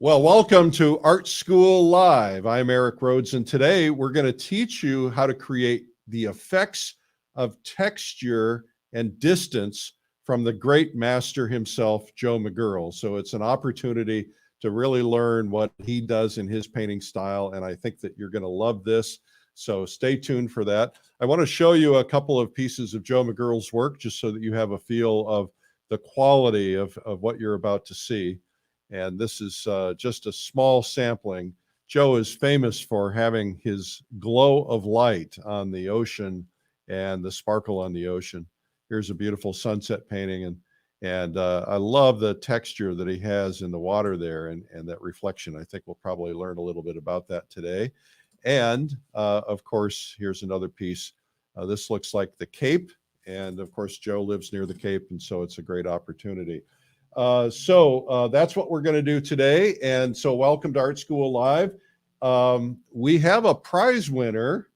Well, welcome to Art School Live. I'm Eric Rhodes, and today we're going to teach you how to create the effects of texture and distance from the great master himself, Joe McGurl. So it's an opportunity to really learn what he does in his painting style, and I think that you're going to love this. So stay tuned for that. I want to show you a couple of pieces of Joe McGurl's work just so that you have a feel of the quality of what you're about to see. And this is just a small sampling. Joe is famous for having his glow of light on the ocean and the sparkle on the ocean. Here's a beautiful sunset painting, and I love the texture that he has in the water there and that reflection. I think we'll probably learn a little bit about that today. And of course, here's another piece. This looks like the Cape, and of course, Joe lives near the Cape, and so it's a great opportunity. So that's what we're going to do today. And so welcome to Art School Live. We have a prize winner,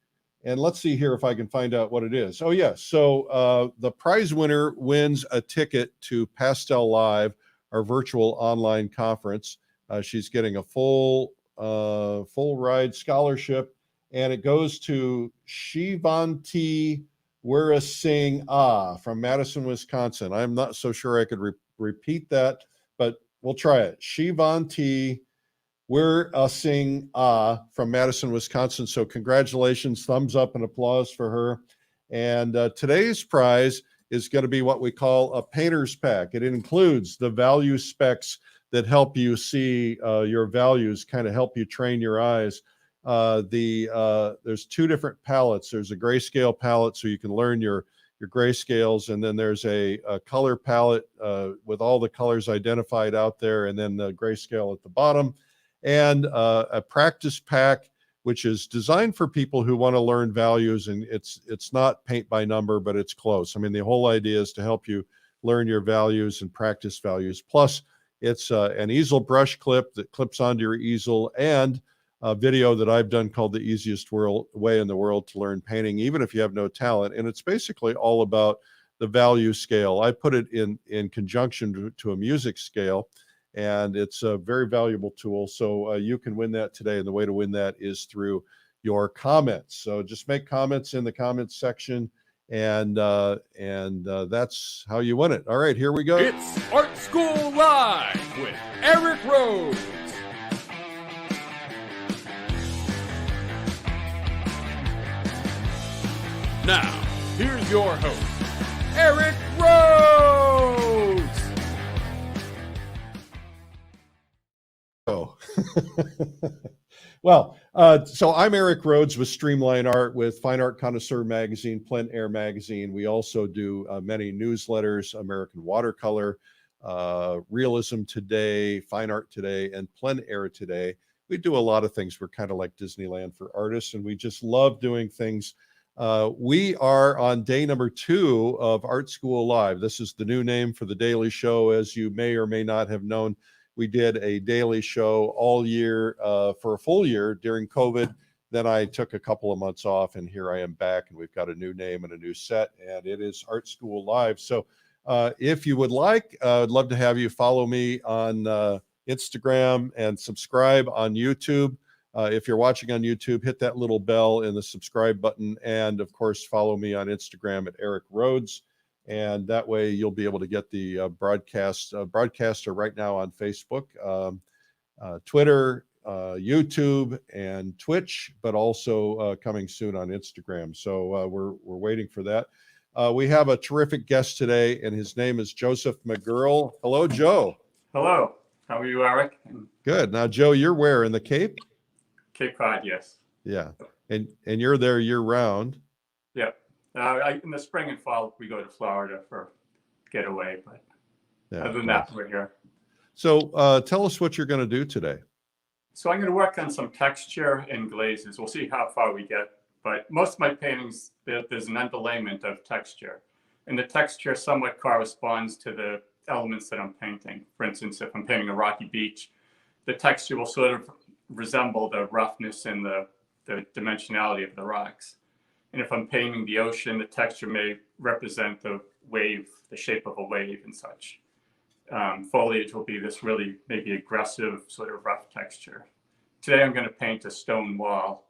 and let's see here if I can find out what it is. Oh, yes. So the prize winner wins a ticket to Pastel Live, our virtual online conference. She's getting a full ride scholarship, and it goes to Shivanti Weerasinghe from Madison, Wisconsin. I'm not so sure I could repeat that, but we'll try it. Shivanti Weerasinghe from Madison, Wisconsin. So congratulations, thumbs up and applause for her. And today's prize is going to be what we call a painter's pack. It includes the value specs that help you see your values, kind of help you train your eyes. There's two different palettes. There's a grayscale palette, so you can learn your grayscales, and then there's a color palette with all the colors identified out there, and then the grayscale at the bottom, and a practice pack, which is designed for people who want to learn values, and it's not paint by number, but it's close. I mean, the whole idea is to help you learn your values and practice values. Plus, it's an easel brush clip that clips onto your easel, and a video that I've done called The Easiest Way in the World to Learn Painting, even if you have no talent. And it's basically all about the value scale. I put it in conjunction to a music scale, and it's a very valuable tool. So you can win that today. And the way to win that is through your comments. So just make comments in the comments section, and that's how you win it. All right, here we go. It's Art School Live with Eric Rhodes. Now, here's your host, Eric Rhodes. Oh, well, so I'm Eric Rhodes with Streamline Art, with Fine Art Connoisseur Magazine, Plein Air Magazine. We also do many newsletters, American Watercolor, Realism Today, Fine Art Today, and Plein Air Today. We do a lot of things. We're kind of like Disneyland for artists, and we just love doing things. We are on day number 2 of Art School Live. This is the new name for the daily show. As you may or may not have known, we did a daily show all year for a full year during COVID. Then I took a couple of months off, and here I am back, and we've got a new name and a new set, and it is Art School Live. So if you would like, I'd love to have you follow me on Instagram and subscribe on YouTube. If you're watching on YouTube, hit that little bell and the subscribe button. And of course, follow me on Instagram at Eric Rhodes. And that way you'll be able to get the broadcaster right now on Facebook, Twitter, YouTube, and Twitch, but also coming soon on Instagram. So we're waiting for that. We have a terrific guest today, and his name is Joseph McGurl. Hello, Joe. Hello. How are you, Eric? Good. Now, Joe, you're where, in the Cape? Cape Cod, yes. Yeah, and you're there year round. Yeah. In the spring and fall, we go to Florida for getaway, but Yeah, other than nice. that, we're here. So tell us what you're going to do today. So I'm going to work on some texture and glazes. We'll see how far we get, but most of my paintings, there's an underlayment of texture, and the texture somewhat corresponds to the elements that I'm painting. For instance, if I'm painting a rocky beach, the texture will sort of resemble the roughness and the dimensionality of the rocks. And if I'm painting the ocean, the texture may represent the wave, the shape of a wave and such. foliage will be this really maybe aggressive sort of rough texture. Today I'm going to paint a stone wall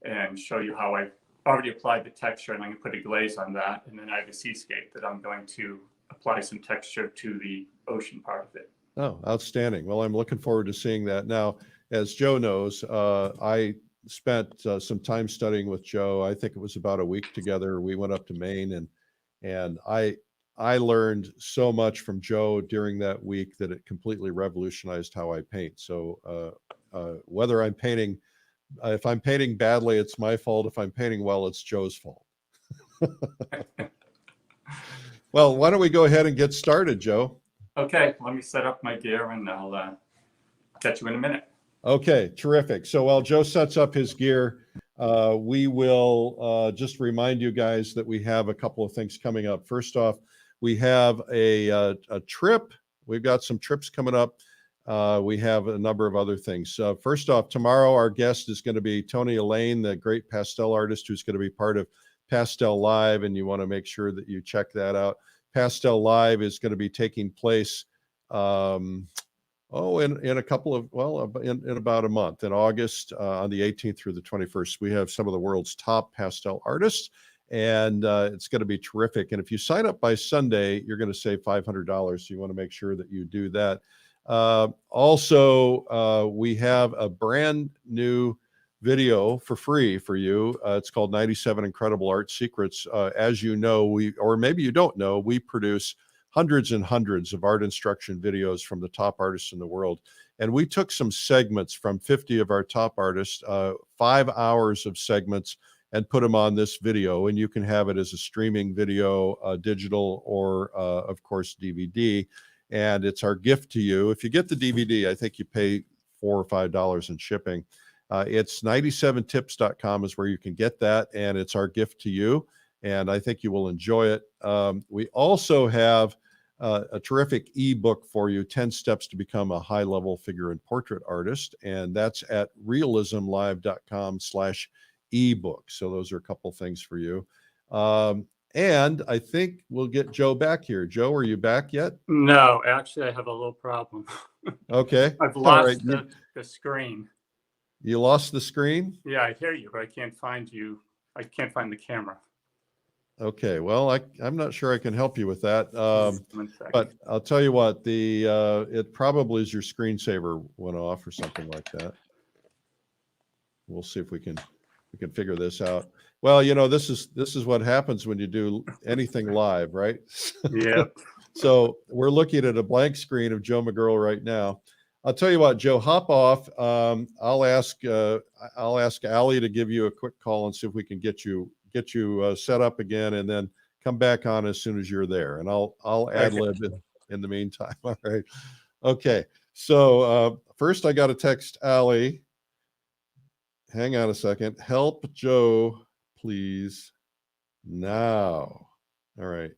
and show you how I've already applied the texture, and I'm going to put a glaze on that, and then I have a seascape that I'm going to apply some texture to the ocean part of it. Oh, outstanding. Well, I'm looking forward to seeing that. Now, as Joe knows, I spent some time studying with Joe. I think it was about a week together. We went up to Maine, and I learned so much from Joe during that week that it completely revolutionized how I paint. So whether I'm painting, if I'm painting badly, it's my fault. If I'm painting well, it's Joe's fault. Well, why don't we go ahead and get started, Joe? Okay, let me set up my gear and I'll catch you in a minute. Okay, terrific. So while Joe sets up his gear, we will just remind you guys that we have a couple of things coming up. First off, we have a trip. We've got some trips coming up. We have a number of other things. First off, tomorrow our guest is going to be Tony Elaine, the great pastel artist who's going to be part of Pastel Live, and you want to make sure that you check that out. Pastel Live is going to be taking place in a couple of, well, in about a month, in August, on the 18th through the 21st. We have some of the world's top pastel artists, and it's going to be terrific. And if you sign up by Sunday, you're going to save $500. So you want to make sure that you do that. Also, we have a brand new video for free for you. It's called 97 Incredible Art Secrets. As you know, or maybe you don't know, we produce hundreds and hundreds of art instruction videos from the top artists in the world. And we took some segments from 50 of our top artists, 5 hours of segments, and put them on this video. And you can have it as a streaming video, digital, or of course, DVD. And it's our gift to you. If you get the DVD, I think you pay $4 or $5 in shipping. It's 97tips.com is where you can get that. And it's our gift to you. And I think you will enjoy it. We also have a terrific ebook for you, 10 Steps to Become a High-Level Figure and Portrait Artist. And that's at realismlive.com/ebook. So those are a couple things for you. And I think we'll get Joe back here. Joe, are you back yet? No, actually, I have a little problem. Okay. I've lost the screen. You lost the screen? Yeah, I hear you, but I can't find you. I can't find the camera. Okay, well, I'm not sure I can help you with that. 1 second. But I'll tell you what, it probably is your screensaver went off or something like that. We'll see if we can figure this out. Well, you know, this is what happens when you do anything live, right? Yeah. So we're looking at a blank screen of Joe McGurl right now. I'll tell you what, Joe, hop off. I'll ask Allie to give you a quick call and see if we can get you set up again, and then come back on as soon as you're there. And I'll ad lib in the meantime. All right. Okay. So first I got to text Allie. Hang on a second. Help Joe, please. Now. All right.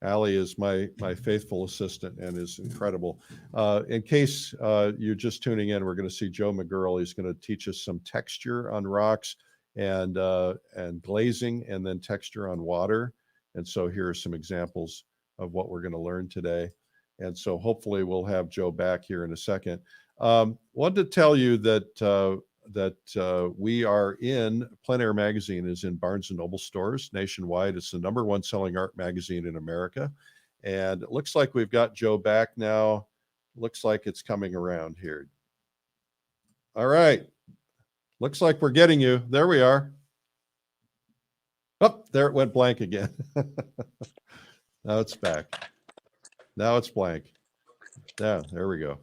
Allie is my faithful assistant and is incredible. In case you're just tuning in, we're going to see Joe McGurl. He's going to teach us some texture on rocks and glazing, and then texture on water. And so here are some examples of what we're going to learn today. And so hopefully we'll have Joe back here in a second. Wanted to tell you that we are in, Plein Air Magazine is in Barnes & Noble stores nationwide. It's the #1 selling art magazine in America. And it looks like we've got Joe back now. Looks like it's coming around here. All right. Looks like we're getting you. There we are. Oh, there it went blank again. Now it's back. Now it's blank. Yeah, there we go.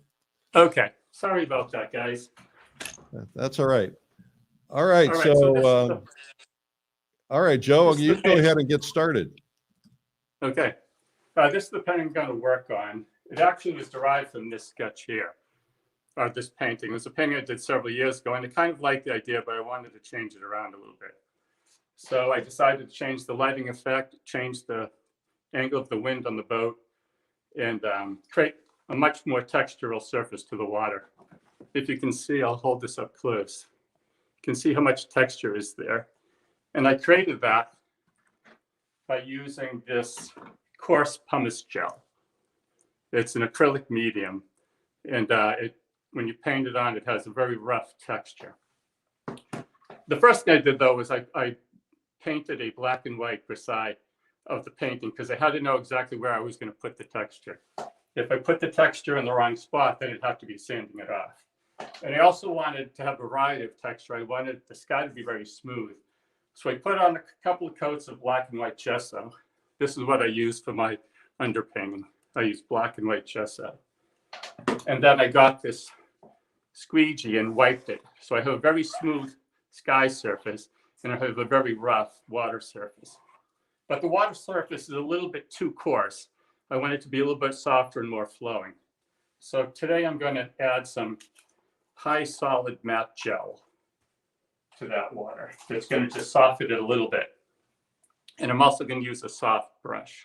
Okay. Sorry about that, guys. That's all right. All right. All right, So, all right, Joe, you go ahead and get started. Okay. This is the painting I'm going to work on. It actually was derived from this sketch here, or this painting. It was a painting I did several years ago, and I kind of liked the idea, but I wanted to change it around a little bit. So I decided to change the lighting effect, change the angle of the wind on the boat, and create a much more textural surface to the water. If you can see, I'll hold this up close. You can see how much texture is there. And I created that by using this coarse pumice gel. It's an acrylic medium, and when you paint it on, it has a very rough texture. The first thing I did, though, was I painted a black and white per side of the painting because I had to know exactly where I was going to put the texture. If I put the texture in the wrong spot, then it'd have to be sanding it off. And I also wanted to have a variety of texture. I wanted the sky to be very smooth. So I put on a couple of coats of black and white gesso. This is what I use for my underpainting. I use black and white gesso. And then I got this squeegee and wiped it. So I have a very smooth sky surface, and I have a very rough water surface. But the water surface is a little bit too coarse. I want it to be a little bit softer and more flowing. So today I'm going to add some high solid matte gel to that water. It's going to just soften it a little bit. And I'm also going to use a soft brush.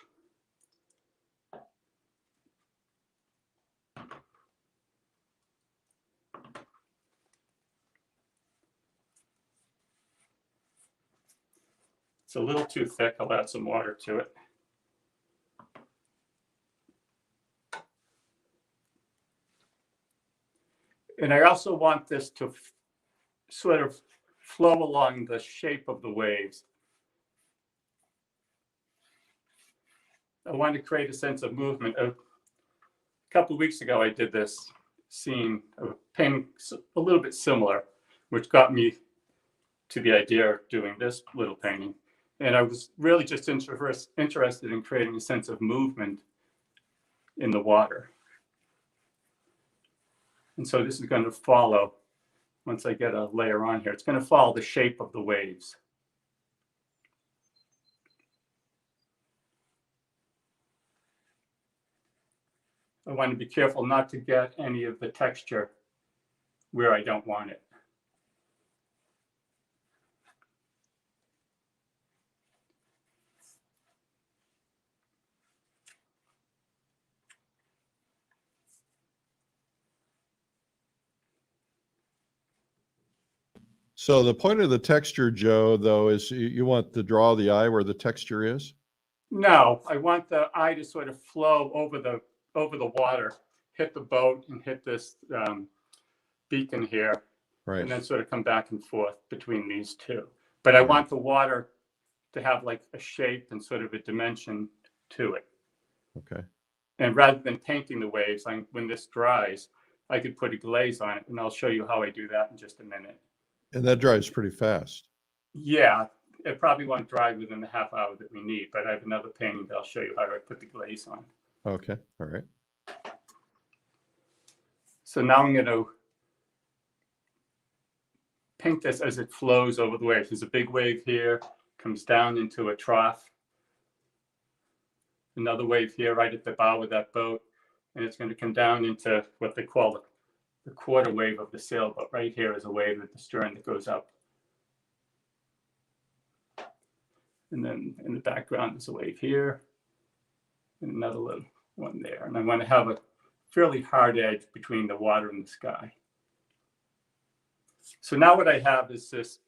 It's a little too thick. I'll add some water to it. And I also want this to sort of flow along the shape of the waves. I want to create a sense of movement. A couple of weeks ago, I did this scene of painting a little bit similar, which got me to the idea of doing this little painting. And I was really just interested in creating a sense of movement in the water. And so this is going to follow, once I get a layer on here, it's going to follow the shape of the waves. I want to be careful not to get any of the texture where I don't want it. So the point of the texture, Joe, though, is you want to draw the eye where the texture is? No, I want the eye to sort of flow over the water, hit the boat and hit this beacon here, Right. and then sort of come back and forth between these two. But I want the water to have like a shape and sort of a dimension to it. Okay. And rather than painting the waves, when this dries, I could put a glaze on it, and I'll show you how I do that in just a minute. And that dries pretty fast. Yeah, it probably won't dry within the half hour that we need, but I have another painting that I'll show you how I put the glaze on. Okay, all right. So now I'm going to paint this as it flows over the waves. There's a big wave here, comes down into a trough. Another wave here right at the bow of that boat, and it's going to come down into what they call the quarter wave of the sailboat. Right here is a wave at the stern that goes up. And then in the background, there's a wave here, and another little one there. And I want to have a fairly hard edge between the water and the sky. So now what I have is this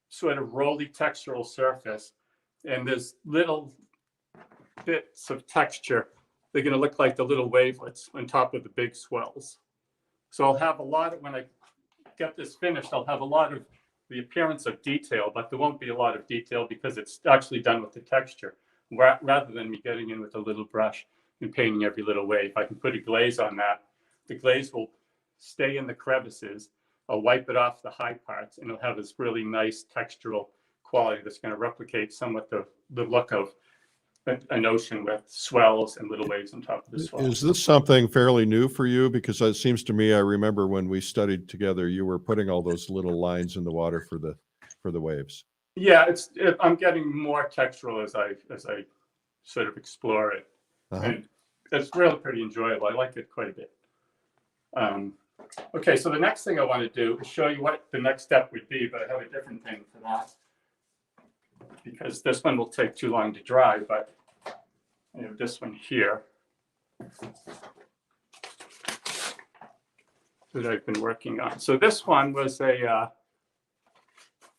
sort of rolly textural surface, and there's little bits of texture. They're going to look like the little wavelets on top of the big swells. So I'll have a lot of, when I get this finished, I'll have a lot of the appearance of detail, but there won't be a lot of detail because it's actually done with the texture, rather than me getting in with a little brush and painting every little wave. I can put a glaze on that. The glaze will stay in the crevices. I'll wipe it off the high parts, and it'll have this really nice textural quality that's going to replicate somewhat the look of an ocean with swells and little waves on top of the swells. Is this something fairly new for you? Because it seems to me, I remember when we studied together, you were putting all those little lines in the water for the waves. Yeah, I'm getting more textural as I sort of explore it. And it's really pretty enjoyable. I like it quite a bit. Okay, so the next thing I want to do is show you what the next step would be, but I have a different thing for that, because this one will take too long to dry, but I have this one here that I've been working on. So this one was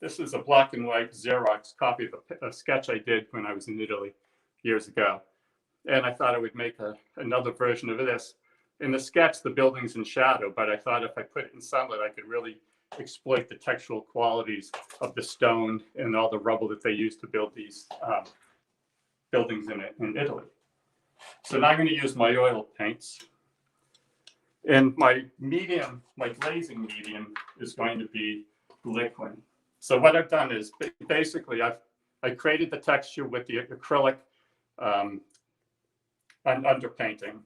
this is a black and white Xerox copy of a sketch I did when I was in Italy years ago. And I thought I would make another version of this. In the sketch, the building's in shadow, but I thought if I put it in sunlight, I could really exploit the textural qualities of the stone and all the rubble that they used to build these buildings in Italy. So now I'm going to use my oil paints. And my glazing medium is going to be liquid. So what I've done is basically I created the texture with the acrylic underpainting.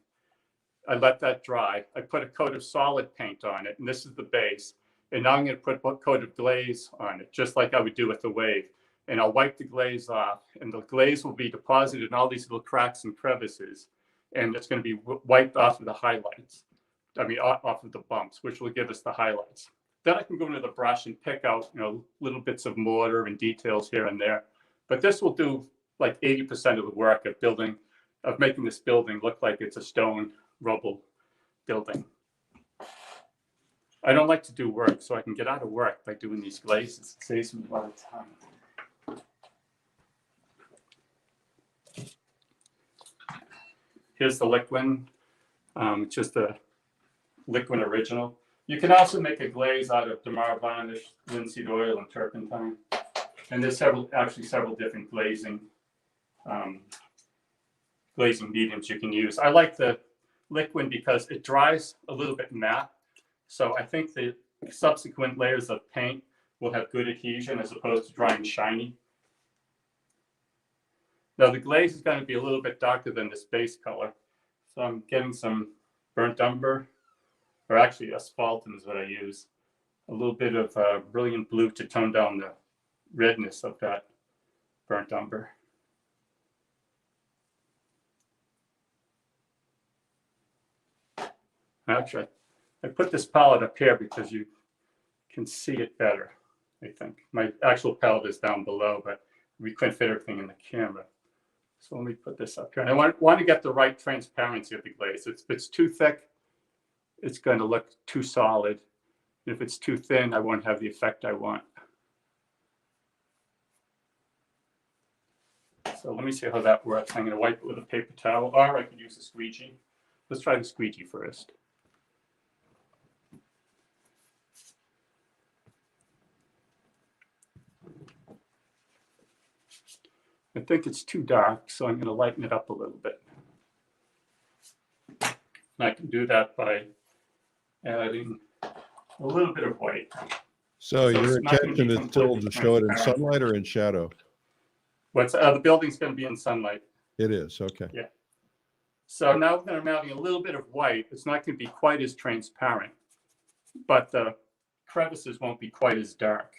I let that dry. I put a coat of solid paint on it, and this is the base. And now I'm going to put a coat of glaze on it, just like I would do with the wave. And I'll wipe the glaze off, and the glaze will be deposited in all these little cracks and crevices, and it's going to be wiped off of the highlights. I mean, off of the bumps, which will give us the highlights. Then I can go into the brush and pick out, little bits of mortar and details here and there. But this will do like 80% of the work of making this building look like it's a stone rubble building. I don't like to do work, so I can get out of work by doing these glazes. It saves me a lot of time. Here's the liquid, just a liquid original. You can also make a glaze out of Damar varnish, linseed oil, and turpentine. And there's several different glazing mediums you can use. I like the liquid because it dries a little bit matte. So I think the subsequent layers of paint will have good adhesion as opposed to drying shiny. Now the glaze is going to be a little bit darker than this base color. So I'm getting some burnt umber, or actually asphaltum is what I use. A little bit of brilliant blue to tone down the redness of that burnt umber. Actually, I put this palette up here because you can see it better, I think. My actual palette is down below, but we couldn't fit everything in the camera. So let me put this up here. And I want to get the right transparency of the glaze. If it's too thick, it's going to look too solid. If it's too thin, I won't have the effect I want. So let me see how that works. I'm going to wipe it with a paper towel, or I could use a squeegee. Let's try the squeegee first. I think it's too dark, so I'm going to lighten it up a little bit. And I can do that by adding a little bit of white. So your intention is still to show it in sunlight or in shadow? The building's going to be in sunlight. It is, okay. Yeah. So now I'm adding a little bit of white. It's not going to be quite as transparent, but the crevices won't be quite as dark.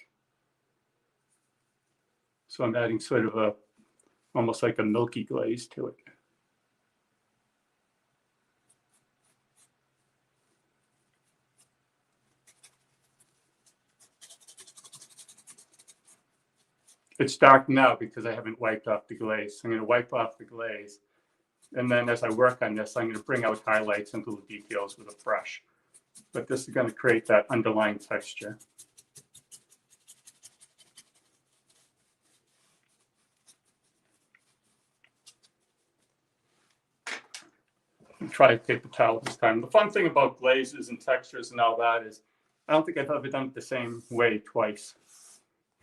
So I'm adding sort of almost like a milky glaze to it. It's dark now because I haven't wiped off the glaze. I'm going to wipe off the glaze. And then as I work on this, I'm going to bring out highlights and little details with a brush. But this is going to create that underlying texture. Try paper towel this time. The fun thing about glazes and textures and all that is I don't think I've ever done it the same way twice.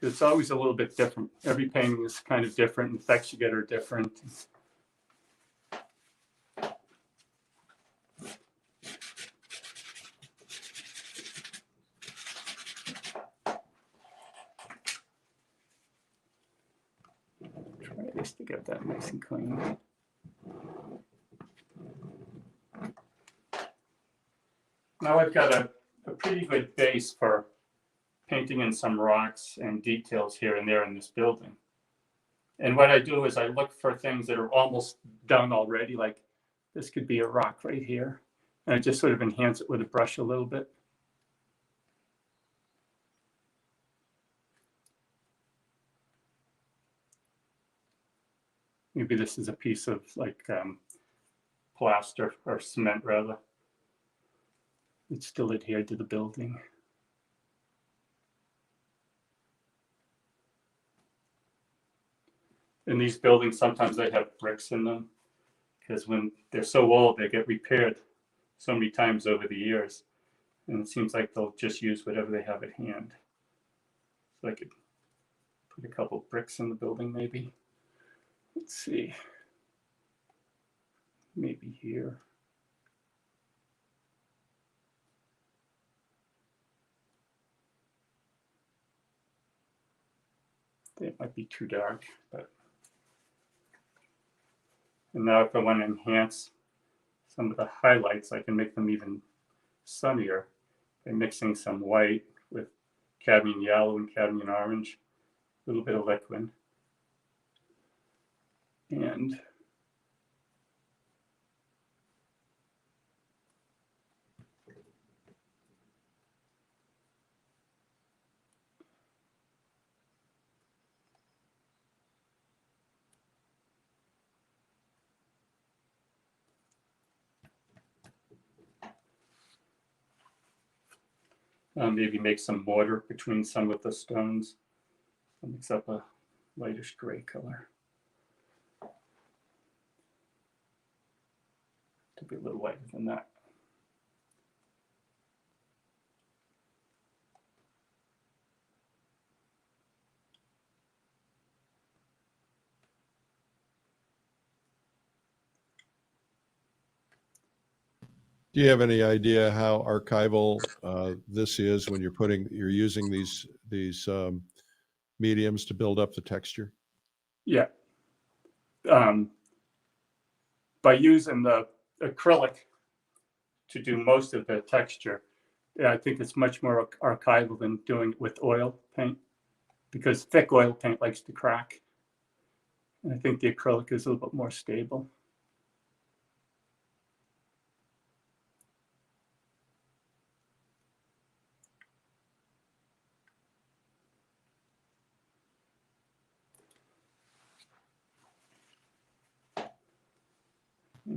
It's always a little bit different. Every painting is kind of different. The effects you get are different. Try this to get that nice and clean. Now I've got a pretty good base for painting in some rocks and details here and there in this building. And what I do is I look for things that are almost done already, like this could be a rock right here. And I just sort of enhance it with a brush a little bit. Maybe this is a piece of like plaster or cement rather. It's still adhered to the building. In these buildings, sometimes they have bricks in them because when they're so old, they get repaired so many times over the years. And it seems like they'll just use whatever they have at hand. So I could put a couple bricks in the building, maybe. Let's see. Maybe here. It might be too dark, but. And now if I want to enhance some of the highlights, I can make them even sunnier by mixing some white with cadmium yellow and cadmium orange, a little bit of liquid. And maybe make some mortar between some of the stones. I'll mix up a lightish gray color to be a little lighter than that. Do you have any idea how archival this is when you're using these mediums to build up the texture? Yeah. By using the acrylic to do most of the texture, I think it's much more archival than doing it with oil paint, because thick oil paint likes to crack. And I think the acrylic is a little bit more stable.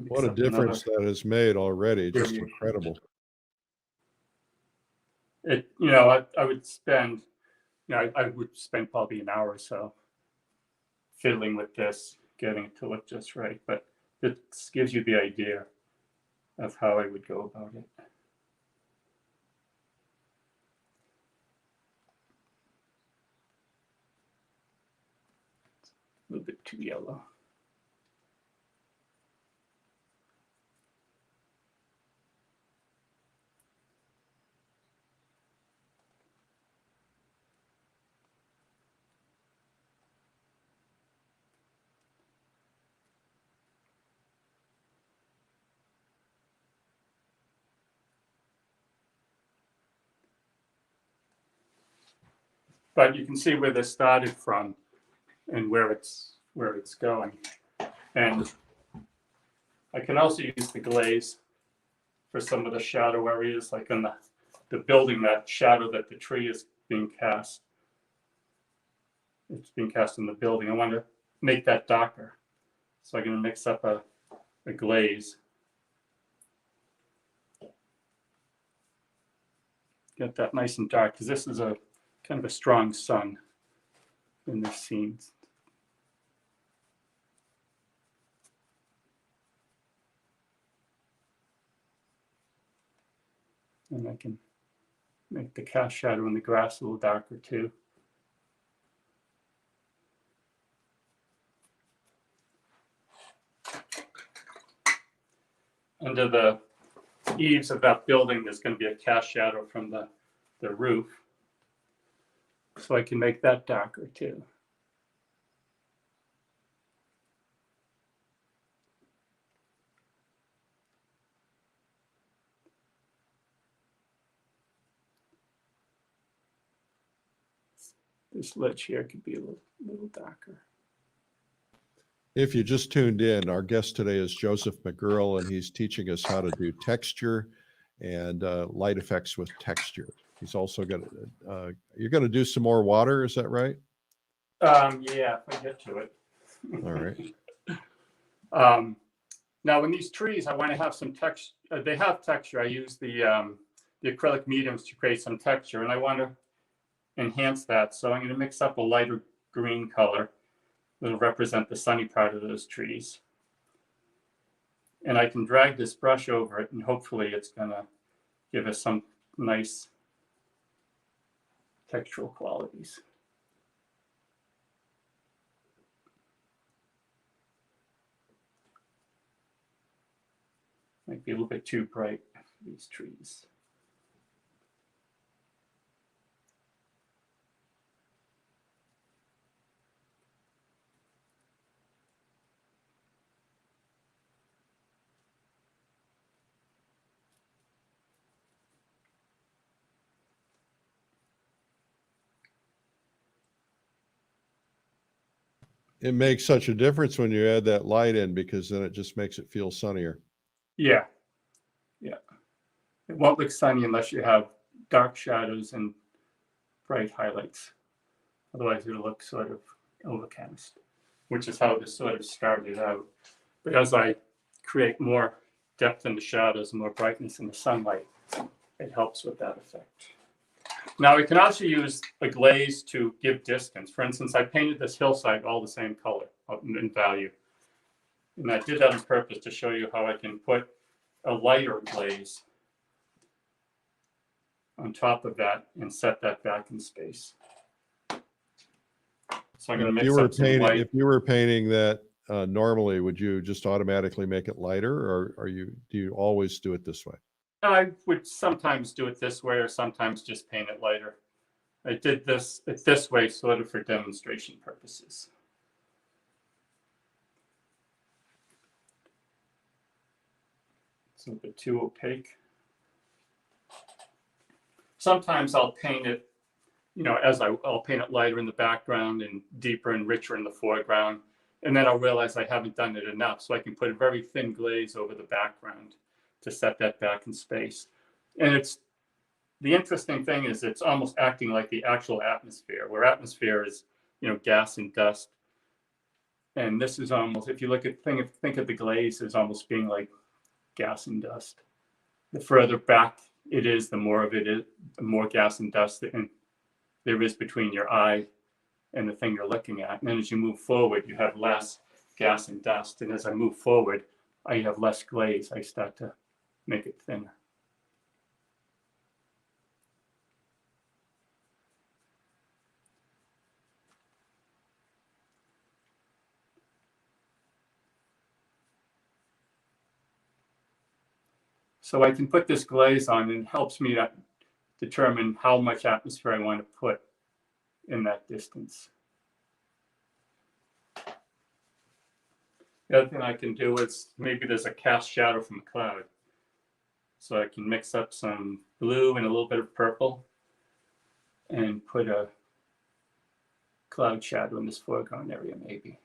What a difference that has made already. Just incredible. I would spend, I would spend probably an hour or so fiddling with this, getting it to look just right. But this gives you the idea of how I would go about it. A little bit too yellow. But you can see where this started from and where it's going. And I can also use the glaze for some of the shadow areas, like in the building, that shadow that the tree is being cast. It's being cast in the building. I want to make that darker. So I'm going to mix up a glaze. Get that nice and dark, because this is a kind of a strong sun in this scene. And I can make the cast shadow in the grass a little darker too. Under the eaves of that building, there's going to be a cast shadow from the roof. So I can make that darker too. This ledge here could be a little darker. If you just tuned in, our guest today is Joseph McGurl, and he's teaching us how to do texture and light effects with texture. He's also going to, you're going to do some more water, is that right? Yeah, if I get to it. All right. Now, in these trees, I want to have some texture. They have texture. I use the acrylic mediums to create some texture, and I want to enhance that. So I'm going to mix up a lighter green color that'll represent the sunny part of those trees. And I can drag this brush over it, and hopefully it's gonna give us some nice textural qualities. Might be a little bit too bright, these trees. It makes such a difference when you add that light in, because then it just makes it feel sunnier. Yeah, yeah. It won't look sunny unless you have dark shadows and bright highlights. Otherwise, it'll look sort of overcast, which is how this sort of started out. But as I create more depth in the shadows and more brightness in the sunlight, it helps with that effect. Now, we can also use a glaze to give distance. For instance, I painted this hillside all the same color in value. And I did that on purpose to show you how I can put a lighter glaze on top of that and set that back in space. So I'm going to mix up some light. If you were painting that normally, would you just automatically make it lighter, or do you always do it this way? I would sometimes do it this way, or sometimes just paint it lighter. I did this way sort of for demonstration purposes. It's a bit too opaque. Sometimes I'll paint it, I'll paint it lighter in the background and deeper and richer in the foreground. And then I'll realize I haven't done it enough. So I can put a very thin glaze over the background to set that back in space. And the interesting thing is it's almost acting like the actual atmosphere, where atmosphere is, gas and dust. And this is almost, if you think of the glaze as almost being like gas and dust. The further back it is, the more of it is, the more gas and dust there is between your eye and the thing you're looking at. And then as you move forward, you have less gas and dust. And as I move forward, I have less glaze. I start to make it thinner. So I can put this glaze on, and it helps me to determine how much atmosphere I want to put in that distance. The other thing I can do is maybe there's a cast shadow from a cloud. So I can mix up some blue and a little bit of purple and put a cloud shadow in this foreground area maybe.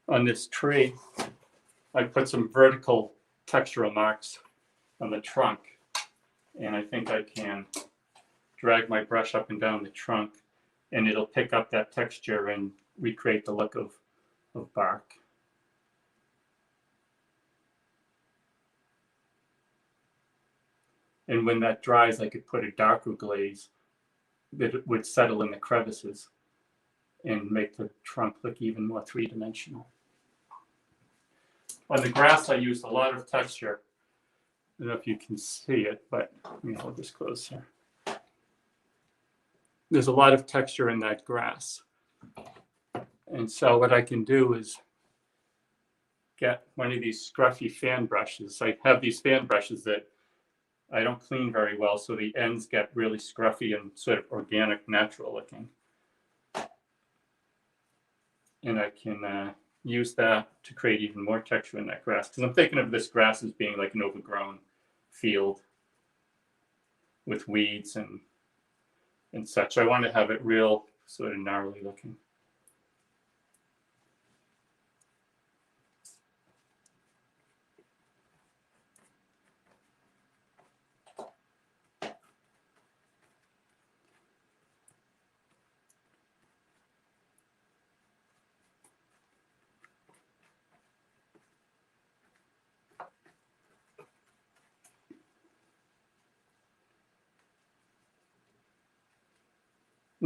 On this tree, I put some vertical textural marks on the trunk, and I think I can drag my brush up and down the trunk, and it'll pick up that texture and recreate the look of bark. And when that dries, I could put a darker glaze that would settle in the crevices and make the trunk look even more three-dimensional. On the grass, I used a lot of texture. I don't know if you can see it, but let me hold this closer. There's a lot of texture in that grass. And so what I can do is get one of these scruffy fan brushes. I have these fan brushes that I don't clean very well, so the ends get really scruffy and sort of organic, natural looking. And I can use that to create even more texture in that grass, because I'm thinking of this grass as being like an overgrown field with weeds and such. I want to have it real sort of gnarly looking.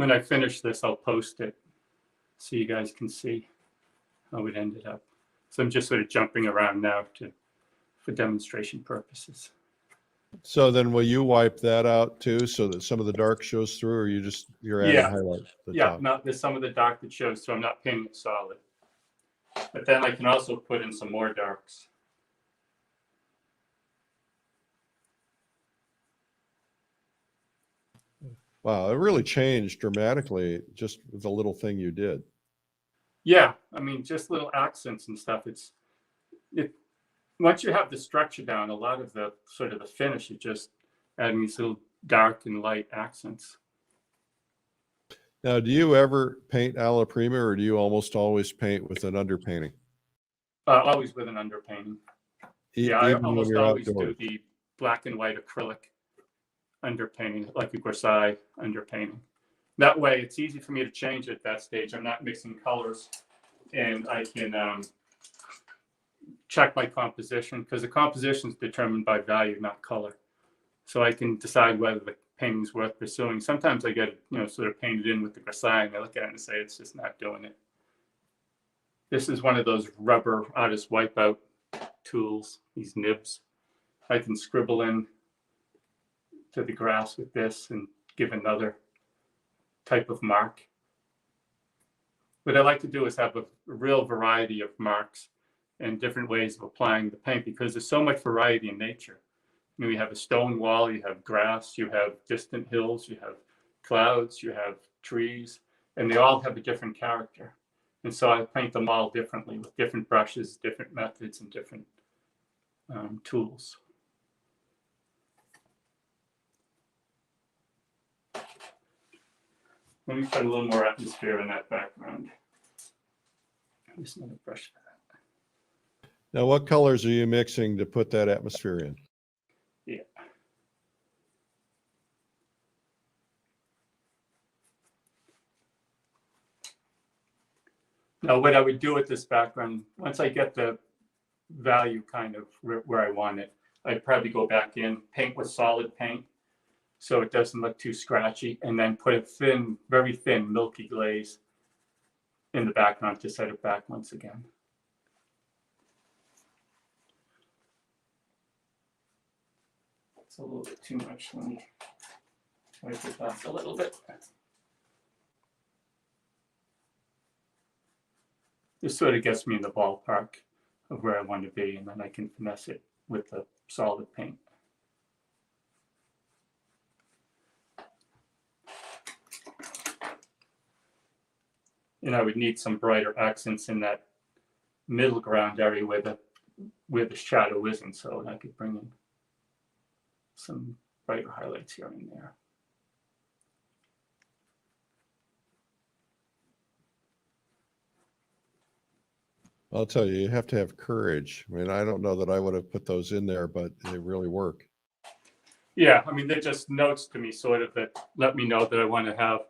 when I finish this, I'll post it so you guys can see how it ended up. So I'm just sort of jumping around now for demonstration purposes. So then will you wipe that out too so that some of the dark shows through, or you're adding Yeah. highlight to the Yeah, top? not, there's some of the dark that shows, so I'm not painting it solid. But then I can also put in some more darks. Wow, it really changed dramatically just with the little thing you did. Yeah, I mean, just little accents and stuff. Once you have the structure down, a lot of the sort of the finish is just adding these little dark and light accents. Now, do you ever paint alla prima, or do you almost always paint with an underpainting? Always with an underpainting. Yeah, I Even when almost you're always outdoors? do the black and white acrylic underpainting, like a grisaille underpainting. That way, it's easy for me to change at that stage. I'm not mixing colors, and I can check my composition, because the composition is determined by value, not color. So I can decide whether the painting's worth pursuing. Sometimes I get it, sort of painted in with the grisaille, and I look at it and say it's just not doing it. This is one of those rubber artist wipeout tools, these nibs. I can scribble in to the grass with this and give another type of mark. What I like to do is have a real variety of marks and different ways of applying the paint, because there's so much variety in nature. You have a stone wall, you have grass, you have distant hills, you have clouds, you have trees, and they all have a different character. And so I paint them all differently with different brushes, different methods, and different tools. Let me put a little more atmosphere in that background. Just another brush for that. Now, what colors are you mixing to put that atmosphere in? Yeah. Now, what I would do with this background, once I get the value kind of where I want it, I'd probably go back in, paint with solid paint so it doesn't look too scratchy, and then put a thin, very thin, milky glaze in the background to set it back once again. It's a little bit too much. Let me wipe it off a little bit. This sort of gets me in the ballpark of where I want to be, and then I can finesse it with the solid paint. And I would need some brighter accents in that middle ground area where the shadow isn't, so I could bring in some brighter highlights here and there. I'll tell you, you have to have courage. I mean, I don't know that I would have put those in there, but they really work. Yeah, I mean, they're just notes to me, sort of, that let me know that I want to have,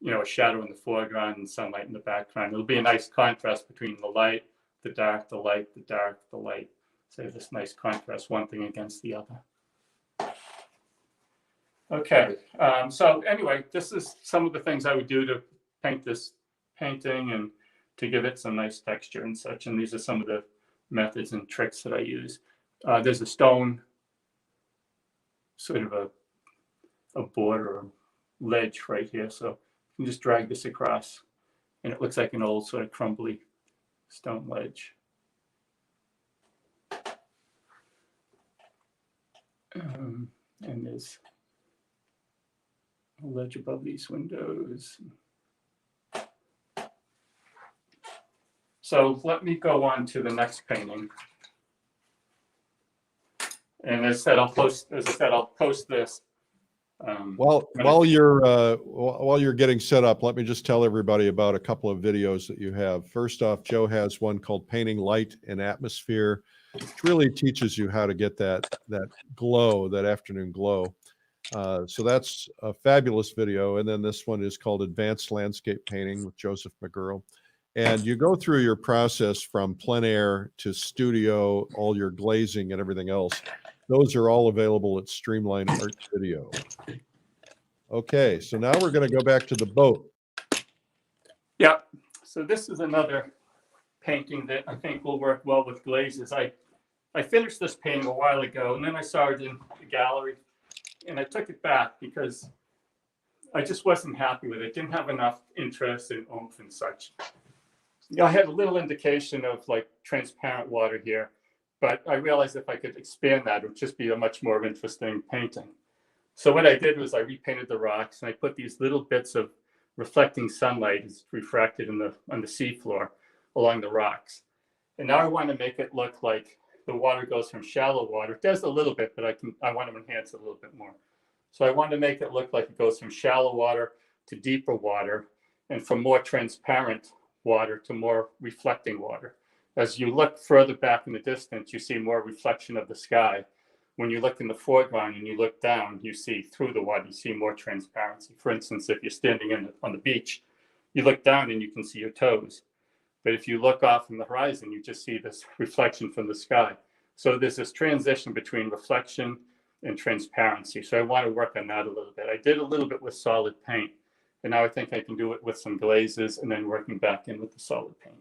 a shadow in the foreground and sunlight in the background. It'll be a nice contrast between the light, the dark, the light, the dark, the light. So this nice contrast, one thing against the other. Okay, so anyway, this is some of the things I would do to paint this painting and to give it some nice texture and such. And these are some of the methods and tricks that I use. There's a stone, sort of a board or a ledge right here. So you can just drag this across, and it looks like an old sort of crumbly stone ledge. And there's a ledge above these windows. So let me go on to the next painting. And as I said, I'll post this. While you're getting set up, let me just tell everybody about a couple of videos that you have. First off, Joe has one called Painting Light and Atmosphere, which really teaches you how to get that glow, that afternoon glow. So that's a fabulous video. And then this one is called Advanced Landscape Painting with Joseph McGurl. And you go through your process from plein air to studio, all your glazing and everything else. Those are all available at Streamline Art Video. Okay, so now we're going to go back to the boat. Yeah, so this is another painting that I think will work well with glazes. I finished this painting a while ago, and then I saw it in the gallery, and I took it back because I just wasn't happy with it. Didn't have enough interest and oomph and such. Yeah, I had a little indication of like transparent water here, but I realized if I could expand that, it would just be a much more interesting painting. So what I did was I repainted the rocks, and I put these little bits of reflecting sunlight is refracted on the seafloor along the rocks. And now I want to make it look like the water goes from shallow water. It does a little bit, but I want to enhance it a little bit more. So I want to make it look like it goes from shallow water to deeper water, and from more transparent water to more reflecting water. As you look further back in the distance, you see more reflection of the sky. When you look in the foreground and you look down, you see through the water, you see more transparency. For instance, if you're standing on the beach, you look down and you can see your toes. But if you look off from the horizon, you just see this reflection from the sky. So there's this transition between reflection and transparency. So I want to work on that a little bit. I did a little bit with solid paint, and now I think I can do it with some glazes and then working back in with the solid paint.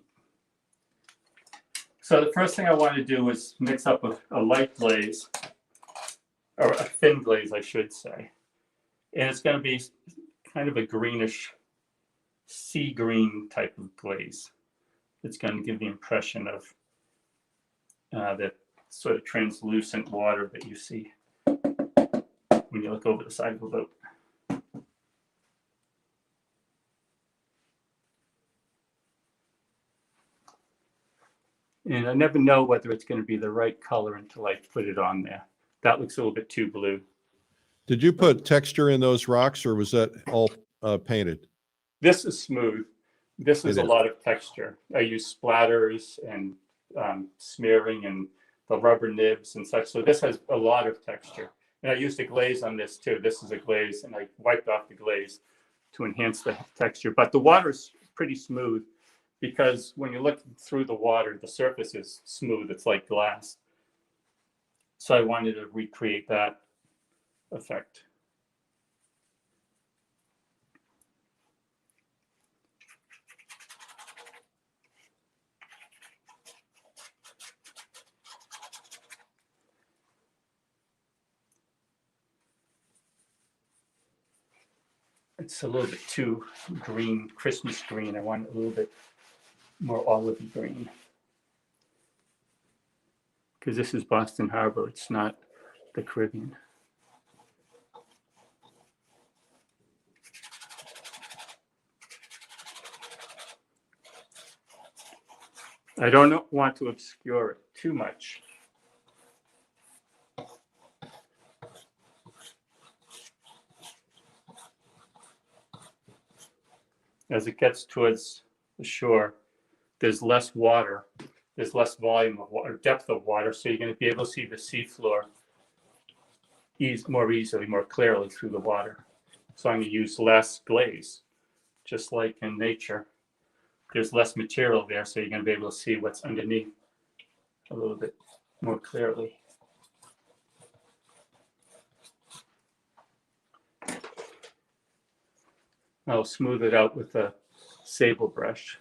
So the first thing I want to do is mix up a light glaze, or a thin glaze, I should say. And it's going to be kind of a greenish sea green type of glaze. It's going to give the impression of that sort of translucent water that you see when you look over the side of a boat. And I never know whether it's going to be the right color until I put it on there. That looks a little bit too blue. Did you put texture in those rocks, or was that all painted? This is smooth. This is a lot of texture. I use splatters and smearing and the rubber nibs and such. So this has a lot of texture. And I used a glaze on this too. This is a glaze, and I wiped off the glaze to enhance the texture. But the water is pretty smooth because when you look through the water, the surface is smooth. It's like glass. So I wanted to recreate that effect. It's a little bit too green, Christmas green. I want it a little bit more olivey green. Because this is Boston Harbor, it's not the Caribbean. I don't want to obscure it too much. As it gets towards the shore, there's less water, there's less volume of water, depth of water, so you're going to be able to see the seafloor more easily, more clearly through the water. So I'm going to use less glaze, just like in nature. There's less material there, so you're going to be able to see what's underneath a little bit more clearly. I'll smooth it out with a sable brush.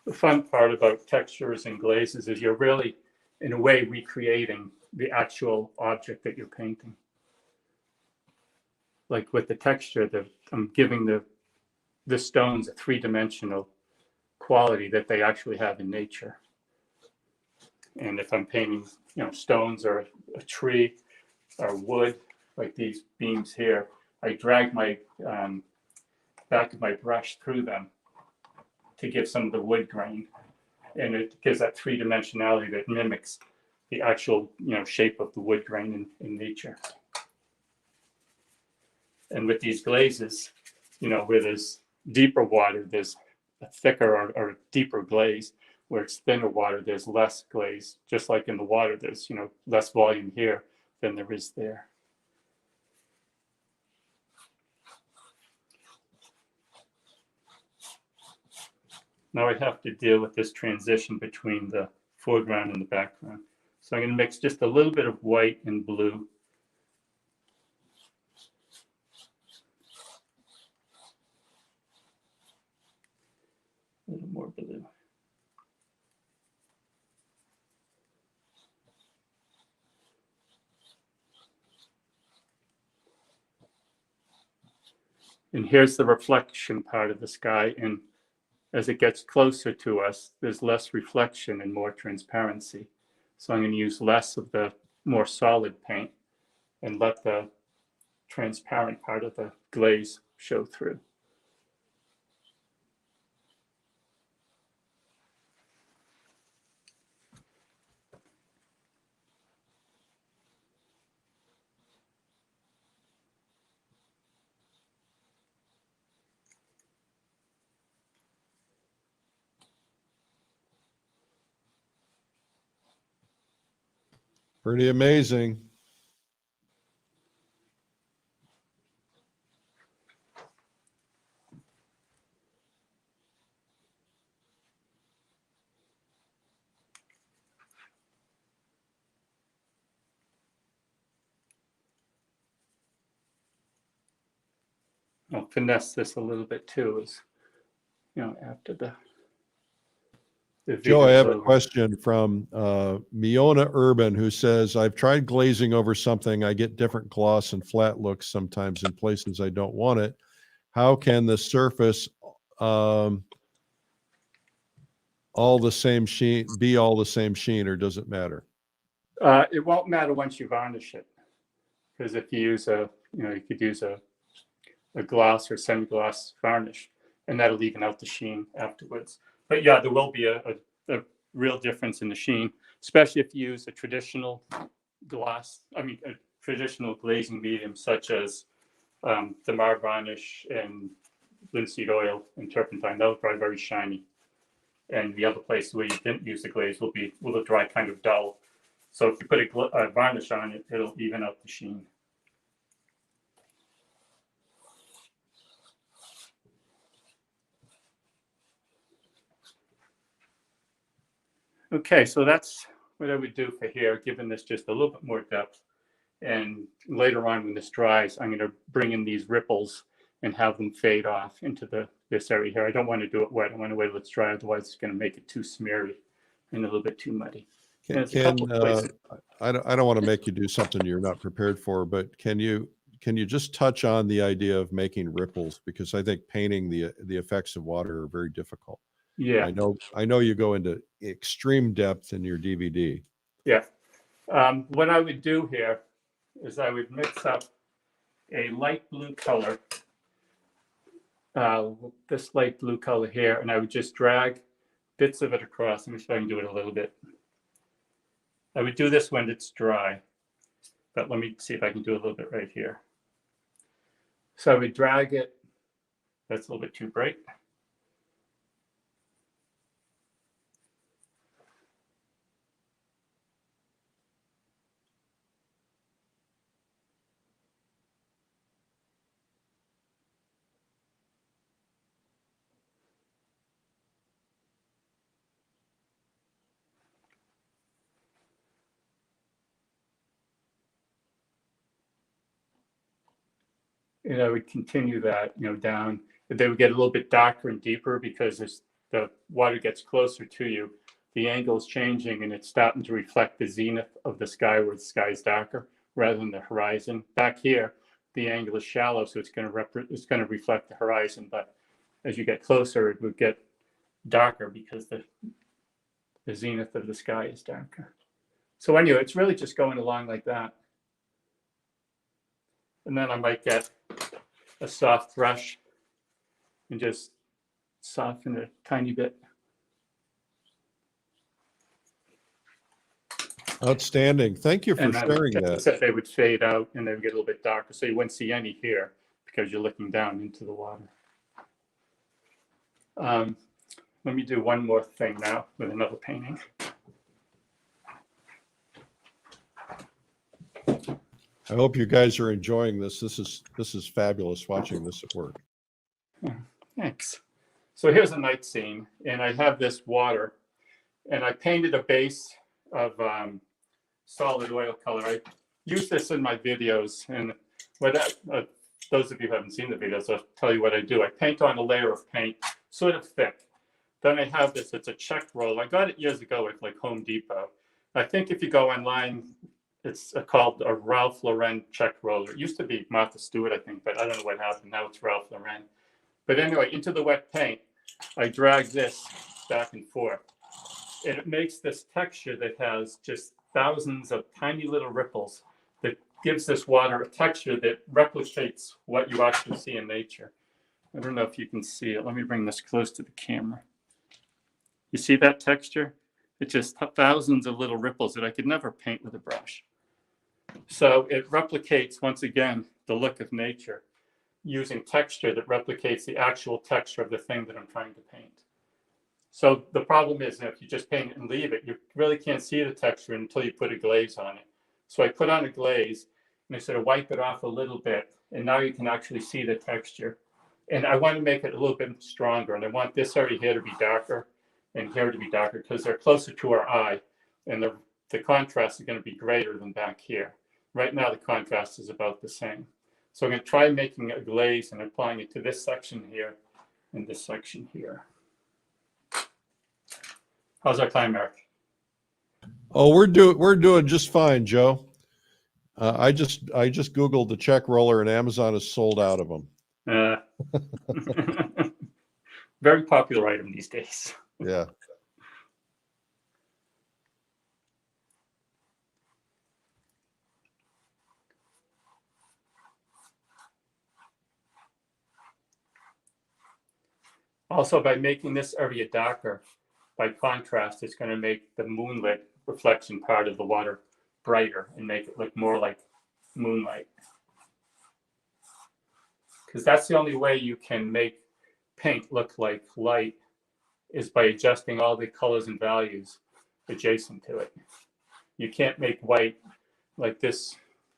The fun part about textures and glazes is you're really, in a way, recreating the actual object that you're painting. Like with the texture, I'm giving the stones a three-dimensional quality that they actually have in nature. And if I'm painting, stones or a tree or wood, like these beams here, I drag my back of my brush through them to give some of the wood grain, and it gives that three-dimensionality that mimics the actual shape of the wood grain in nature. And with these glazes, where there's deeper water, there's a thicker or deeper glaze. Where it's thinner water, there's less glaze. Just like in the water, there's, less volume here than there is there. Now I have to deal with this transition between the foreground and the background. So I'm going to mix just a little bit of white and blue. A little more blue. And here's the reflection part of the sky. And as it gets closer to us, there's less reflection and more transparency. So I'm going to use less of the more solid paint and let the transparent part of the glaze show through. Pretty amazing. I'll finesse this a little bit too, as after the Joe, I video's have a over. question from Miona Urban, who says, I've tried glazing over something. I get different gloss and flat looks sometimes in places I don't want it. How can the surface all the same sheen, be all the same sheen, or does it matter? It won't matter once you varnish it, because if you use you could use a gloss or semi-gloss varnish, and that'll even out the sheen afterwards. But yeah, there will be a real difference in the sheen, especially if you use a traditional a traditional glazing medium such as the Mar varnish and linseed oil and turpentine. That'll dry very shiny. And the other place where you didn't use the glaze will dry kind of dull. So if you put a varnish on it, it'll even out the sheen. Okay, so that's what I would do for here, giving this just a little bit more depth. And later on when this dries, I'm going to bring in these ripples and have them fade off into this area here. I don't want to do it wet. I want to wait till it's dry, otherwise it's going to make it too smeary and a little bit too muddy. I don't want to make you do something you're not prepared for, but can you just touch on the idea of making ripples? Because I think painting the effects of water are very difficult. Yeah. I know you go into extreme depth in your DVD. Yeah. What I would do here is I would mix up a light blue color, this light blue color here, and I would just drag bits of it across. Let me see if I can do it a little bit. I would do this when it's dry, but let me see if I can do a little bit right here. So I would drag it. That's a little bit too bright. And I would continue that, down. They would get a little bit darker and deeper because as the water gets closer to you, the angle is changing and it's starting to reflect the zenith of the sky where the sky is darker rather than the horizon. Back here, the angle is shallow, so it's going to reflect the horizon. But as you get closer, it would get darker because the zenith of the sky is darker. So anyway, it's really just going along like that. And then I might get a soft brush and just soften it a tiny bit. Outstanding. Thank you for sharing that. They would fade out and they would get a little bit darker. So you wouldn't see any here because you're looking down into the water. Let me do one more thing now with another painting. I hope you guys are enjoying this. This is fabulous watching this at work. Thanks. So here's a night scene, and I have this water, and I painted a base of solid oil color. I use this in my videos, and those of you who haven't seen the videos, I'll tell you what I do. I paint on a layer of paint, sort of thick. Then I have this, it's a check roll. I got it years ago at like Home Depot. I think if you go online, it's called a Ralph Lauren check roller. It used to be Martha Stewart, I think, but I don't know what happened. Now it's Ralph Lauren. But anyway, into the wet paint, I drag this back and forth. And it makes this texture that has just thousands of tiny little ripples that gives this water a texture that replicates what you actually see in nature. I don't know if you can see it. Let me bring this close to the camera. You see that texture? It's just thousands of little ripples that I could never paint with a brush. So it replicates, once again, the look of nature using texture that replicates the actual texture of the thing that I'm trying to paint. So the problem is that if you just paint it and leave it, you really can't see the texture until you put a glaze on it. So I put on a glaze and I sort of wipe it off a little bit, and now you can actually see the texture. And I want to make it a little bit stronger, and I want this area here to be darker and here to be darker because they're closer to our eye, and the contrast is going to be greater than back here. Right now, the contrast is about the same. So I'm going to try making a glaze and applying it to this section here and this section here. How's our time, Eric? Oh, we're doing just fine, Joe. I just Googled the check roller, and Amazon has sold out of them. Very popular item these days. Yeah. Also, by making this area darker, by contrast, it's going to make the moonlit reflection part of the water brighter and make it look more like moonlight. Because that's the only way you can make paint look like light, is by adjusting all the colors and values adjacent to it. You can't make white like this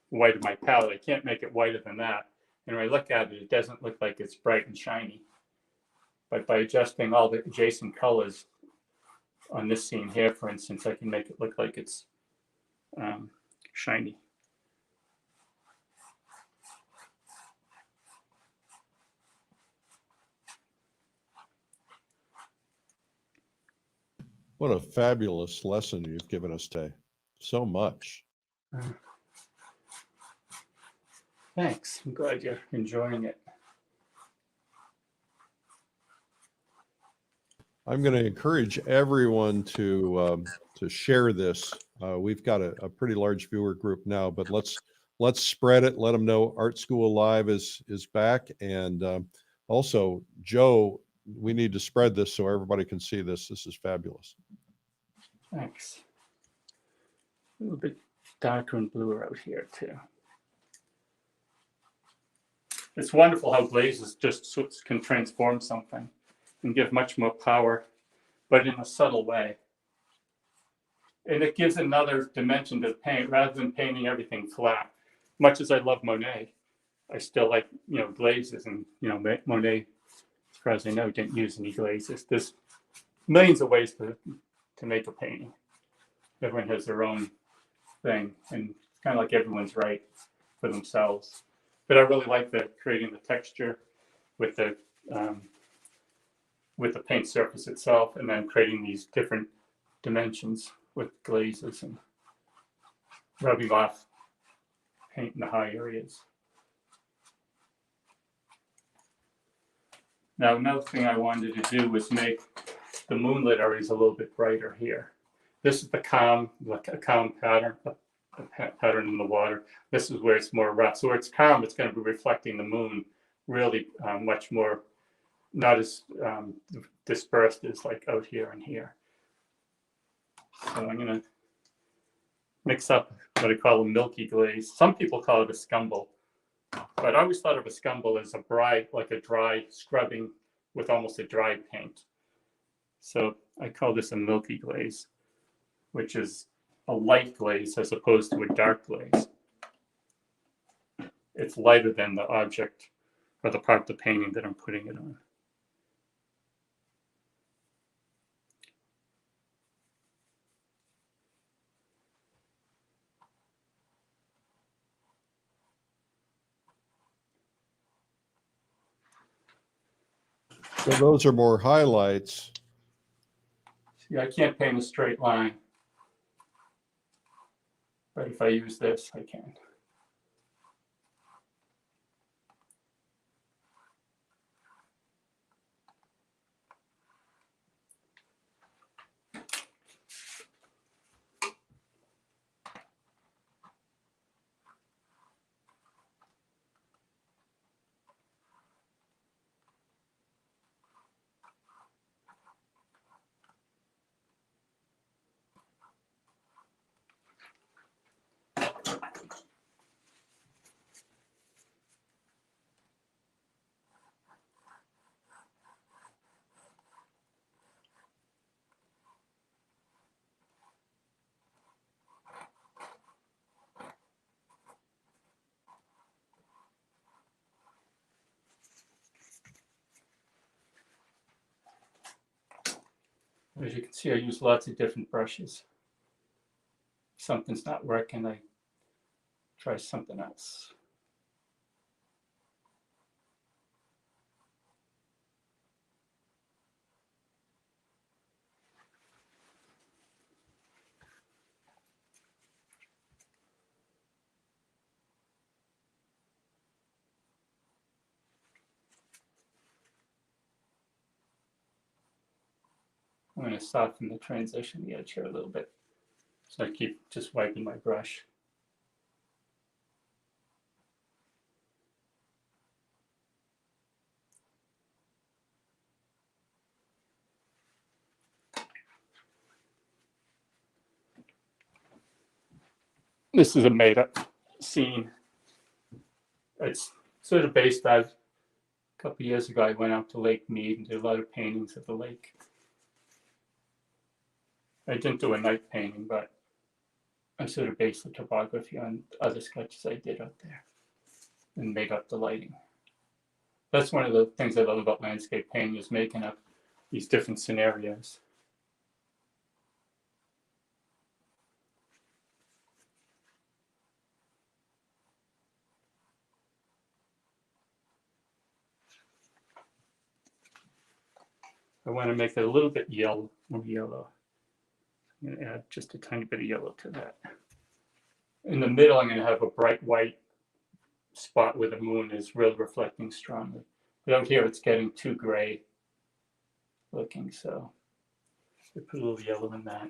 white of my palette. I can't make it whiter than that. And when I look at it, it doesn't look like it's bright and shiny. But by adjusting all the adjacent colors on this scene here, for instance, I can make it look like it's shiny. What a fabulous lesson you've given us today. So much. Thanks. I'm glad you're enjoying it. I'm going to encourage everyone to share this. We've got a pretty large viewer group now, but let's spread it. Let them know Art School Live is back, and also, Joe, we need to spread this so everybody can see this. This is fabulous. Thanks. A little bit darker and bluer out here too. It's wonderful how glazes just can transform something and give much more power, but in a subtle way. And it gives another dimension to the paint rather than painting everything flat. Much as I love Monet, I still like, glazes, and, Monet, as far as I know, didn't use any glazes. There's millions of ways to make a painting. Everyone has their own thing, and it's kind of like everyone's right for themselves. But I really like creating the texture with the paint surface itself, and then creating these different dimensions with glazes and rubbing off paint in the high areas. Now, another thing I wanted to do was make the moonlit areas a little bit brighter here. This is a calm pattern, a pattern in the water. This is where it's more rough. So where it's calm, it's going to be reflecting the moon really much more, not as dispersed as like out here and here. So I'm going to mix up what I call a milky glaze. Some people call it a scumble. But I always thought of a scumble as like a dry scrubbing with almost a dry paint. So I call this a milky glaze, which is a light glaze as opposed to a dark glaze. It's lighter than the object or the part of the painting that I'm putting it on. So those are more highlights. See, I can't paint a straight line, but if I use this, I can. As you can see, I use lots of different brushes. If something's not working, I try something else. I'm going to soften the transition the edge here a little bit. So I keep just wiping my brush. This is a made-up scene. It's sort of based on a couple of years ago. I went out to Lake Mead and did a lot of paintings of the lake. I didn't do a night painting, but I sort of based the topography on other sketches I did out there and made up the lighting. That's one of the things I love about landscape painting, is making up these different scenarios. I want to make it a little bit yellow, more yellow. I'm going to add just a tiny bit of yellow to that. In the middle, I'm going to have a bright white spot where the moon is really reflecting strongly. But out here, it's getting too gray looking, so I put a little yellow in that.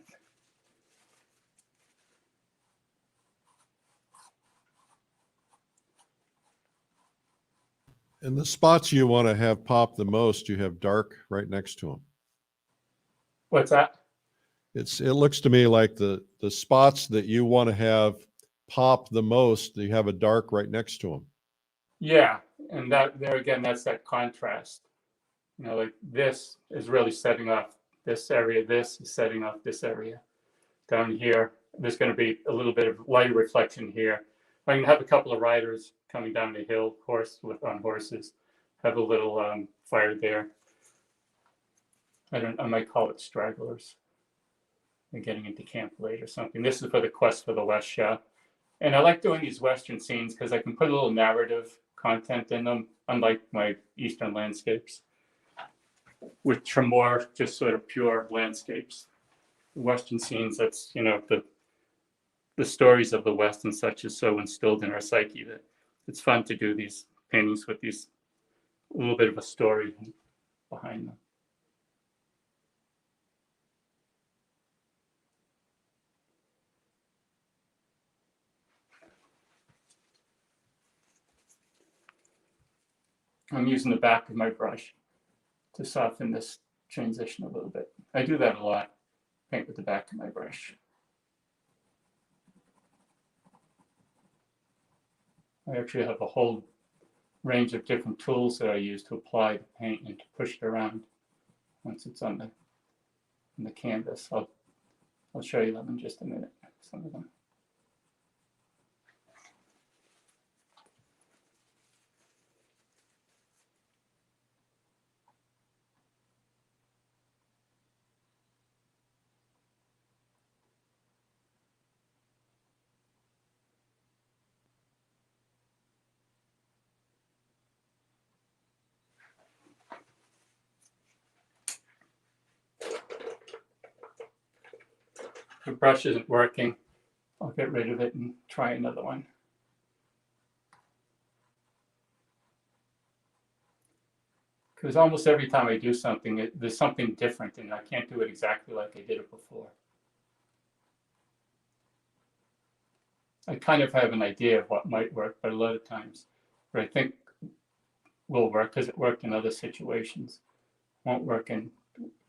And the spots you want to have pop the most, you have dark right next to them. What's that? It looks to me like the spots that you want to have pop the most, you have a dark right next to them. Yeah, and that there again, that's that contrast. You know, like this is really setting off this area. This is setting off this area. Down here, there's going to be a little bit of light reflection here. I can have a couple of riders coming down the hill, on horses. Have a little fire there. I might call it stragglers. They're getting into camp late or something. This is for the Quest for the West show. And I like doing these Western scenes because I can put a little narrative content in them, unlike my Eastern landscapes, which are more just sort of pure landscapes. Western scenes, that's, you know, the stories of the West and such is so instilled in our psyche that it's fun to do these paintings with these a little bit of a story behind them. I'm using the back of my brush to soften this transition a little bit. I do that a lot, paint with the back of my brush. I actually have a whole range of different tools that I use to apply the paint and to push it around once it's on the canvas. I'll show you them in just a minute, some of them. The brush isn't working. I'll get rid of it and try another one. Because almost every time I do something, there's something different and I can't do it exactly like I did it before. I kind of have an idea of what might work, but a lot of times what I think will work because it worked in other situations won't work in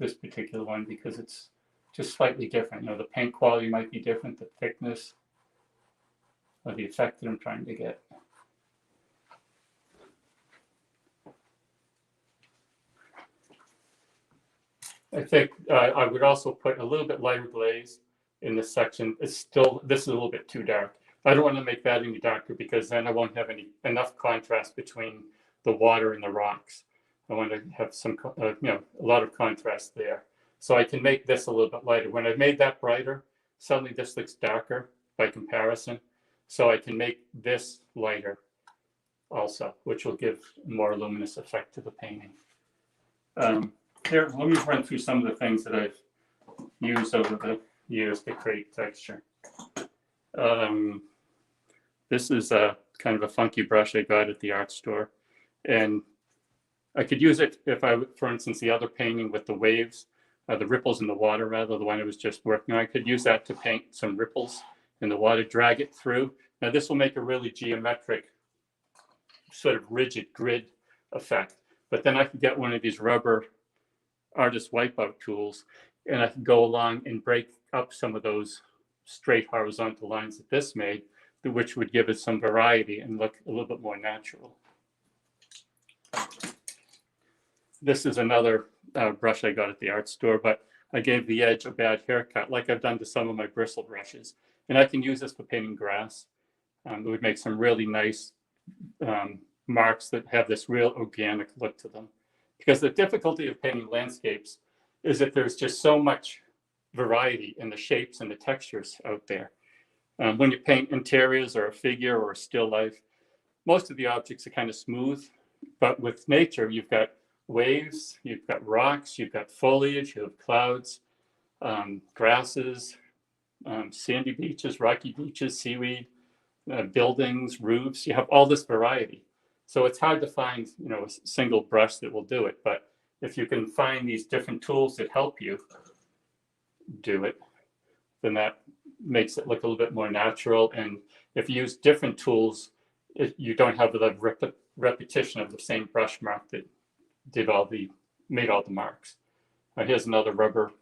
this particular one because it's just slightly different. You know, the paint quality might be different, the thickness, or the effect that I'm trying to get. I think I would also put a little bit lighter glaze in this section. This is a little bit too dark. I don't want to make that any darker because then I won't have enough contrast between the water and the rocks. I want to have some, a lot of contrast there. So I can make this a little bit lighter. When I've made that brighter, suddenly this looks darker by comparison. So I can make this lighter also, which will give a more luminous effect to the painting. Here, let me run through some of the things that I've used over the years to create texture. This is a kind of a funky brush I got at the art store. And I could use it if for instance, the other painting with the waves, the ripples in the water, rather, the one I was just working on, I could use that to paint some ripples in the water, drag it through. Now this will make a really geometric, sort of rigid grid effect. But then I could get one of these rubber artist wipeout tools and I can go along and break up some of those straight horizontal lines that this made, which would give it some variety and look a little bit more natural. This is another brush I got at the art store, but I gave the edge a bad haircut, like I've done to some of my bristle brushes. And I can use this for painting grass. It would make some really nice marks that have this real organic look to them. Because the difficulty of painting landscapes is that there's just so much variety in the shapes and the textures out there. When you paint interiors or a figure or a still life, most of the objects are kind of smooth, but with nature, you've got waves, you've got rocks, you've got foliage, you have clouds, grasses, sandy beaches, rocky beaches, seaweed, buildings, roofs. You have all this variety. So it's hard to find, a single brush that will do it. But if you can find these different tools that help you do it, then that makes it look a little bit more natural. And if you use different tools, you don't have the repetition of the same brush mark that made all the marks. Here's another rubber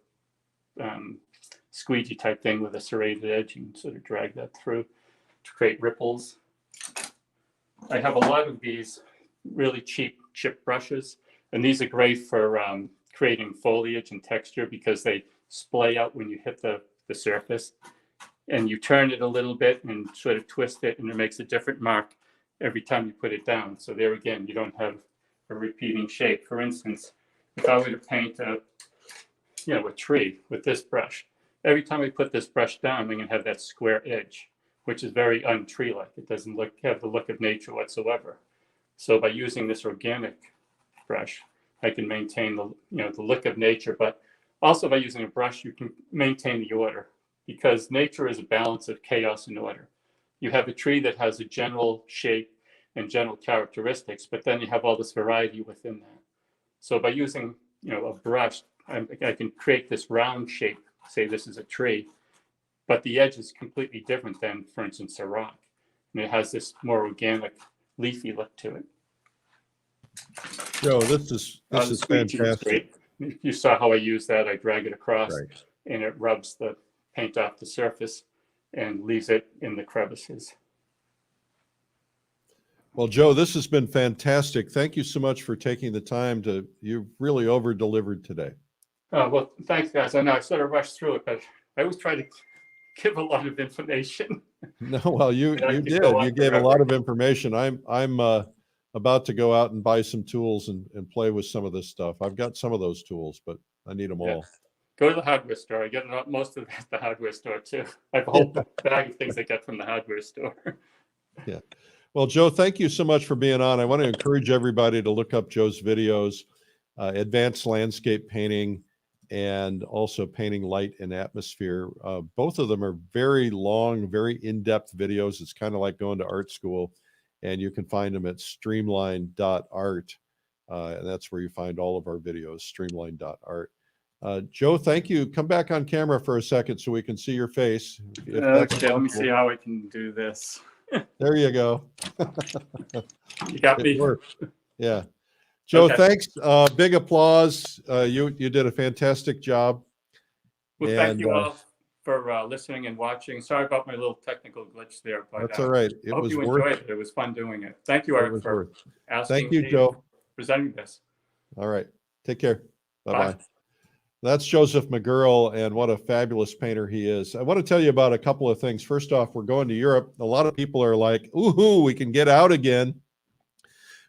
squeegee type thing with a serrated edge. You can sort of drag that through to create ripples. I have a lot of these really cheap chip brushes, and these are great for creating foliage and texture because they splay out when you hit the surface. And you turn it a little bit and sort of twist it, and it makes a different mark every time you put it down. So there again, you don't have a repeating shape. For instance, if I were to paint a tree with this brush, every time I put this brush down, I'm going to have that square edge, which is very un-tree-like. It doesn't have the look of nature whatsoever. So by using this organic brush, I can maintain the look of nature, but also by using a brush, you can maintain the order because nature is a balance of chaos and order. You have a tree that has a general shape and general characteristics, but then you have all this variety within that. So by using a brush, I can create this round shape, say this is a tree, but the edge is completely different than, for instance, a rock. And it has this more organic, leafy look to it. Joe, this is fantastic. You saw how I use that. I drag it across, Right. and it rubs the paint off the surface and leaves it in the crevices. Well, Joe, this has been fantastic. Thank you so much for taking the time to, you've really over-delivered today. Well, thanks, guys. I know I sort of rushed through it, but I always try to give a lot of information. No, well, you And I you could did. go on You gave a forever. lot of information. I'm about to go out and buy some tools and play with some of this stuff. I've got some of those tools, but I need them Yeah. all. Go to the hardware store. I get it at most of it at the hardware store too. I have a whole bag of things I get from the hardware store. Yeah. Well, Joe, thank you so much for being on. I want to encourage everybody to look up Joe's videos, advanced landscape painting, and also painting light and atmosphere. Both of them are very long, very in-depth videos. It's kind of like going to art school, and you can find them at streamline.art. And that's where you find all of our videos, streamline.art. Joe, thank you. Come back on camera for a second so we can see your face. If that's Okay, let me possible. see how I can do this. There you go. You got It me. worked. Yeah. Joe, Okay. thanks. Big applause. You did a fantastic job. Well, thank And you all for listening and watching. Sorry about my little technical glitch there, but that's all right. I It hope was you worth enjoyed it. it. It was fun doing it. Thank you, It Eric, was for worth. asking Thank you, me Joe. presenting this. All right. Take care. Bye-bye. Bye. That's Joseph McGurl, and what a fabulous painter he is. I want to tell you about a couple of things. First off, we're going to Europe. A lot of people are like, ooh, we can get out again.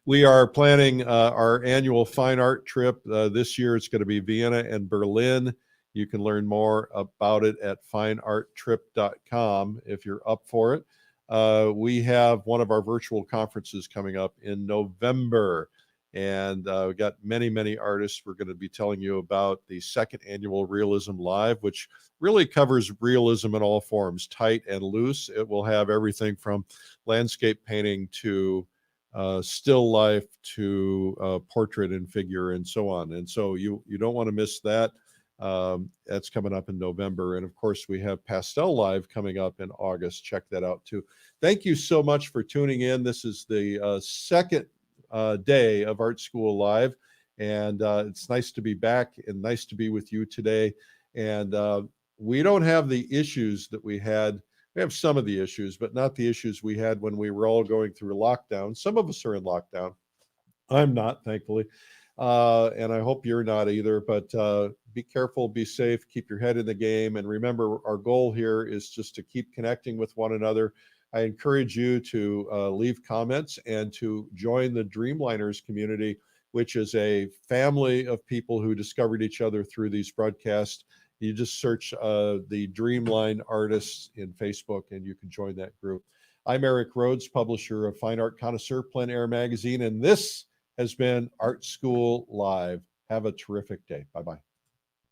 We are planning our annual fine art trip. This year it's going to be Vienna and Berlin. You can learn more about it at finearttrip.com if you're up for it. We have one of our virtual conferences coming up in November. And we got many, many artists. We're going to be telling you about the second annual Realism Live, which really covers realism in all forms, tight and loose. It will have everything from landscape painting to still life to portrait and figure and so on. And so you don't want to miss that. That's coming up in November. And of course, we have Pastel Live coming up in August. Check that out too. Thank you so much for tuning in. This is the second day of Art School Live. And it's nice to be back and nice to be with you today. And we don't have the issues that we had. We have some of the issues, but not the issues we had when we were all going through lockdown. Some of us are in lockdown. I'm not, thankfully. And I hope you're not either, but be careful, be safe, keep your head in the game. And remember, our goal here is just to keep connecting with one another. I encourage you to leave comments and to join the Dreamliners community, which is a family of people who discovered each other through these broadcasts. You just search the Dreamline Artists in Facebook and you can join that group. I'm Eric Rhodes, publisher of Fine Art Connoisseur, Plein Air Magazine, and this has been Art School Live. Have a terrific day. Bye-bye.